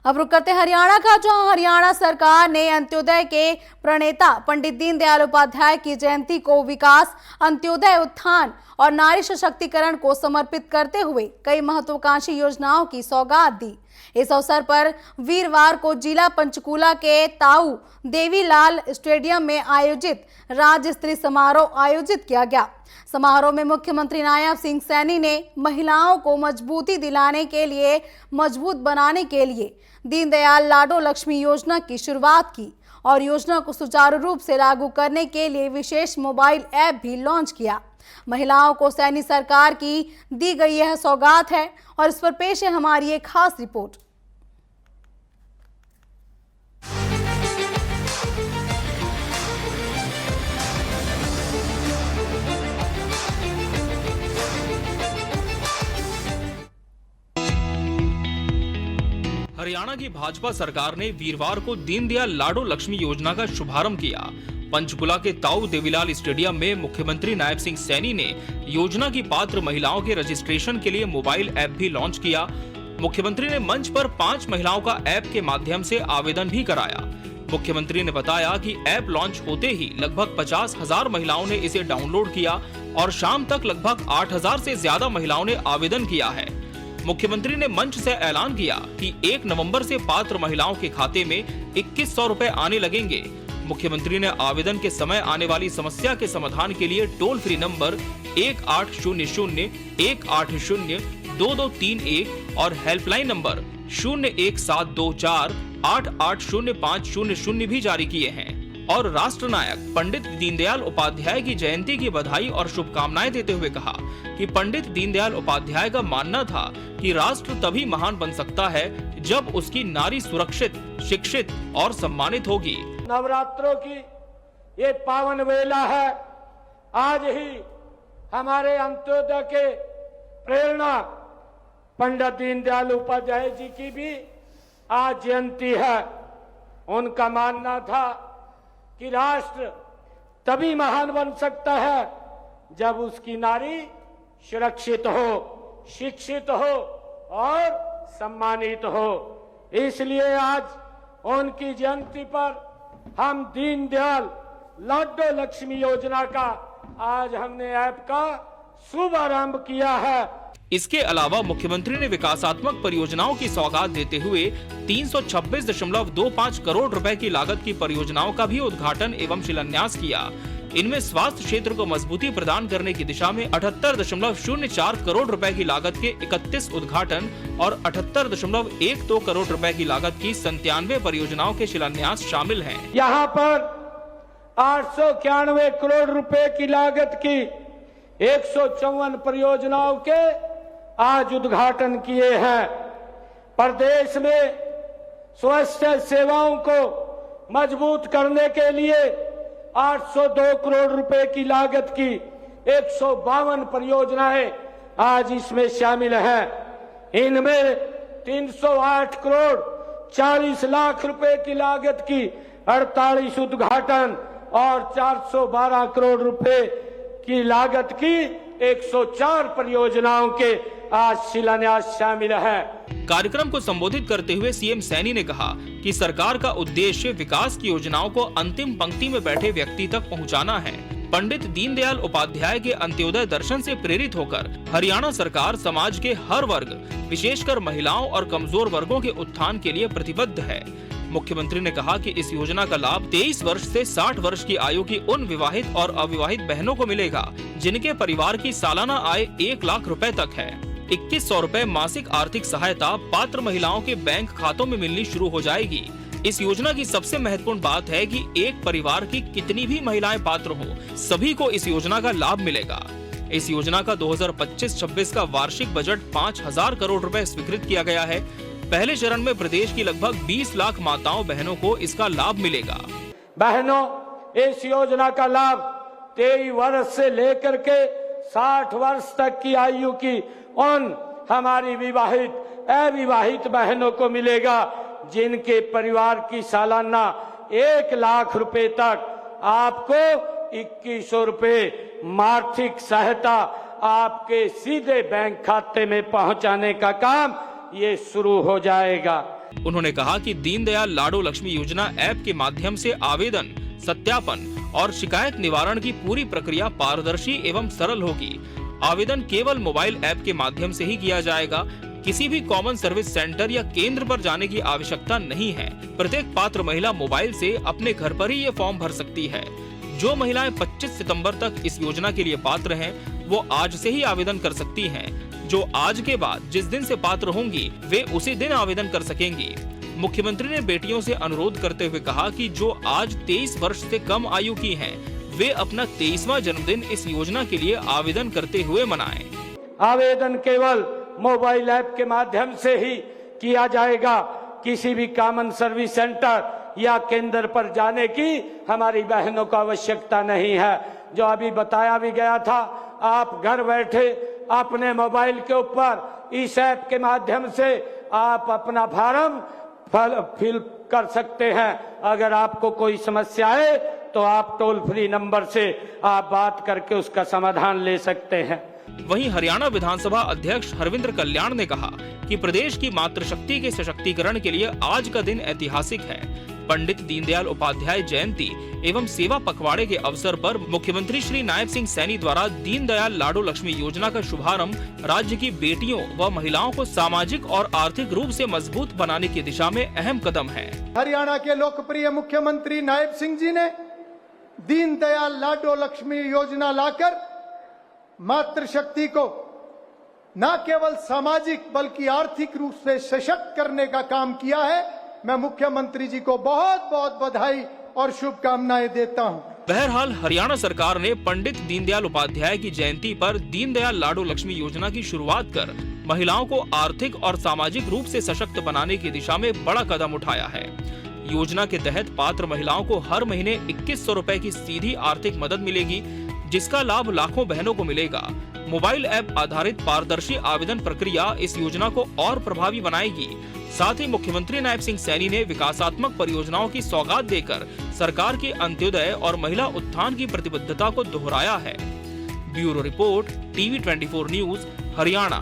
अब रुक करते हरियाणा का, जहां हरियाणा सरकार ने अंत्योदय के प्रणेता पंडित दीनदयाल उपाध्याय की जयंती को विकास, अंत्योदय, उत्थान और नारी सशक्तिकरण को समर्पित करते हुए कई महत्वाकांक्षी योजनाओं की सौगात दी। इस अवसर पर वीरवार को जिला पंचकूला के ताऊ देवीलाल स्टेडियम में आयोजित राज्य स्तरीय समारोह आयोजित किया गया। समारोह में मुख्यमंत्री नायब सिंह सैनी ने महिलाओं को मजबूती दिलाने के लिए, मजबूत बनाने के लिए दीनदयाल लाडो लक्ष्मी योजना की शुरुआत की और योजना को सुचारू रूप से लागू करने के लिए विशेष मोबाइल ऐप भी लॉन्च किया। महिलाओं को सैनी सरकार की दी गई यह सौगात है और इस पर पेश है हमारी एक खास रिपोर्ट। हरियाणा की भाजपा सरकार ने वीरवार को दीनदयाल लाडो लक्ष्मी योजना का शुभारंभ किया। पंचकुला के ताऊ देवीलाल स्टेडियम में मुख्यमंत्री नायब सिंह सैनी ने योजना की पात्र महिलाओं के रजिस्ट्रेशन के लिए मोबाइल ऐप भी लॉन्च किया। मुख्यमंत्री ने मंच पर 5 महिलाओं का ऐप के माध्यम से आवेदन भी कराया। मुख्यमंत्री ने बताया कि ऐप लॉन्च होते ही लगभग 50,000 महिलाओं ने इसे डाउनलोड किया और शाम तक लगभग 8,000 से ज्यादा महिलाओं ने आवेदन किया है। मुख्यमंत्री ने मंच से ऐलान किया कि 1 नवंबर से पात्र महिलाओं के खाते में 2100 रुपए आने लगेंगे। मुख्यमंत्री ने आवेदन के समय आने वाली समस्या के समाधान के लिए टोल फ्री नंबर 1800-180-2231 और हेल्पलाइन नंबर 01724880500 भी जारी किए हैं और राष्ट्र नायक पंडित दीनदयाल उपाध्याय की जयंती की बधाई और शुभकामनाएं देते हुए कहा कि पंडित दीनदयाल उपाध्याय का मानना था कि राष्ट्र तभी महान बन सकता है जब उसकी नारी सुरक्षित, शिक्षित और सम्मानित होगी। नवरात्रों की ये पावन वेला है। आज ही हमारे अंत्योदय के प्रेरणा पंडित दीनदयाल उपाध्याय जी की भी आज जयंती है। उनका मानना था कि राष्ट्र तभी महान बन सकता है जब उसकी नारी सुरक्षित हो, शिक्षित हो और सम्मानित हो। इसलिए आज उनकी जयंती पर हम दीनदयाल लाडो लक्ष्मी योजना का आज हमने ऐप का शुभारंभ किया है। इसके अलावा मुख्यमंत्री ने विकासात्मक परियोजनाओं की सौगात देते हुए 326.25 करोड़ रुपए की लागत की परियोजनाओं का भी उद्घाटन एवं शिलान्यास किया। इनमें स्वास्थ्य क्षेत्र को मजबूती प्रदान करने की दिशा में 78.04 करोड़ रुपए की लागत के 31 उद्घाटन और 78.12 करोड़ रुपए की लागत की 97 परियोजनाओं के शिलान्यास शामिल हैं। यहाँ पर 891 करोड़ रुपए की लागत की 154 परियोजनाओं के आज उद्घाटन किए हैं। प्रदेश में स्वास्थ्य सेवाओं को मजबूत करने के लिए 802 करोड़ रुपए की लागत की 152 परियोजनाएं आज इसमें शामिल हैं। इनमें 308 करोड़ 40 लाख रुपए की लागत की 48 उद्घाटन और 412 करोड़ रुपए की लागत की 104 परियोजनाओं के आज शिलान्यास शामिल है। कार्यक्रम को संबोधित करते हुए सीएम सैनी ने कहा कि सरकार का उद्देश्य विकास की योजनाओं को अंतिम पंक्ति में बैठे व्यक्ति तक पहुंचाना है। पंडित दीनदयाल उपाध्याय के अंत्योदय दर्शन से प्रेरित होकर हरियाणा सरकार समाज के हर वर्ग, विशेषकर महिलाओं और कमजोर वर्गों के उत्थान के लिए प्रतिबद्ध है। मुख्यमंत्री ने कहा कि इस योजना का लाभ 23 वर्ष से 60 वर्ष की आयु की उन विवाहित और अविवाहित बहनों को मिलेगा जिनके परिवार की सालाना आय 1 लाख रुपए तक है। 2100 रुपए मासिक आर्थिक सहायता पात्र महिलाओं के बैंक खातों में मिलनी शुरू हो जाएगी। इस योजना की सबसे महत्वपूर्ण बात है कि एक परिवार की कितनी भी महिलाएं पात्र हो, सभी को इस योजना का लाभ मिलेगा। इस योजना का 2025-26 का वार्षिक बजट 5,000 करोड़ रुपए स्वीकृत किया गया है। पहले चरण में प्रदेश की लगभग 20 लाख माताओं बहनों को इसका लाभ मिलेगा। बहनों, इस योजना का लाभ 23 वर्ष से लेकर के 60 वर्ष तक की आयु की उन हमारी विवाहित, अविवाहित बहनों को मिलेगा जिनके परिवार की सालाना 1 लाख रुपए तक आपको 2100 रुपए आर्थिक सहायता आपके सीधे बैंक खाते में पहुंचाने का काम ये शुरू हो जाएगा। उन्होंने कहा कि दीनदयाल लाडो लक्ष्मी योजना ऐप के माध्यम से आवेदन, सत्यापन और शिकायत निवारण की पूरी प्रक्रिया पारदर्शी एवं सरल होगी। आवेदन केवल मोबाइल ऐप के माध्यम से ही किया जाएगा। किसी भी कॉमन सर्विस सेंटर या केंद्र पर जाने की आवश्यकता नहीं है। प्रत्येक पात्र महिला मोबाइल से अपने घर पर ही ये फॉर्म भर सकती है। जो महिलाएं 25 सितंबर तक इस योजना के लिए पात्र हैं, वो आज से ही आवेदन कर सकती हैं। जो आज के बाद जिस दिन से पात्र होंगी, वे उसी दिन आवेदन कर सकेंगी। मुख्यमंत्री ने बेटियों से अनुरोध करते हुए कहा कि जो आज 23 वर्ष से कम आयु की हैं, वे अपना 23वां जन्मदिन इस योजना के लिए आवेदन करते हुए मनाएं। आवेदन केवल मोबाइल ऐप के माध्यम से ही किया जाएगा। किसी भी कॉमन सर्विस सेंटर या केंद्र पर जाने की हमारी बहनों को आवश्यकता नहीं है। जो अभी बताया भी गया था, आप घर बैठे अपने मोबाइल के ऊपर इस ऐप के माध्यम से आप अपना फॉर्म फिल कर सकते हैं। अगर आपको कोई समस्या है तो आप टोल फ्री नंबर से आप बात करके उसका समाधान ले सकते हैं। वहीं हरियाणा विधानसभा अध्यक्ष हरविंद्र कल्याण ने कहा कि प्रदेश की मातृशक्ति के सशक्तिकरण के लिए आज का दिन ऐतिहासिक है। पंडित दीनदयाल उपाध्याय जयंती एवं सेवा पखवाड़े के अवसर पर मुख्यमंत्री श्री नायब सिंह सैनी द्वारा दीनदयाल लाडो लक्ष्मी योजना का शुभारंभ राज्य की बेटियों व महिलाओं को सामाजिक और आर्थिक रूप से मजबूत बनाने की दिशा में अहम कदम है। हरियाणा के लोकप्रिय मुख्यमंत्री नायब सिंह जी ने दीनदयाल लाडो लक्ष्मी योजना लाकर मातृशक्ति को न केवल सामाजिक बल्कि आर्थिक रूप से सशक्त करने का काम किया है। मैं मुख्यमंत्री जी को बहुत बहुत बधाई और शुभकामनाएं देता हूं। बहरहाल हरियाणा सरकार ने पंडित दीनदयाल उपाध्याय की जयंती पर दीनदयाल लाडो लक्ष्मी योजना की शुरुआत कर महिलाओं को आर्थिक और सामाजिक रूप से सशक्त बनाने की दिशा में बड़ा कदम उठाया है। योजना के तहत पात्र महिलाओं को हर महीने 2100 रुपए की सीधी आर्थिक मदद मिलेगी, जिसका लाभ लाखों बहनों को मिलेगा। मोबाइल ऐप आधारित पारदर्शी आवेदन प्रक्रिया इस योजना को और प्रभावी बनाएगी। साथ ही मुख्यमंत्री नायब सिंह सैनी ने विकासात्मक परियोजनाओं की सौगात देकर सरकार के अंत्योदय और महिला उत्थान की प्रतिबद्धता को दोहराया है। Bureau report, TV24 news, Haryana.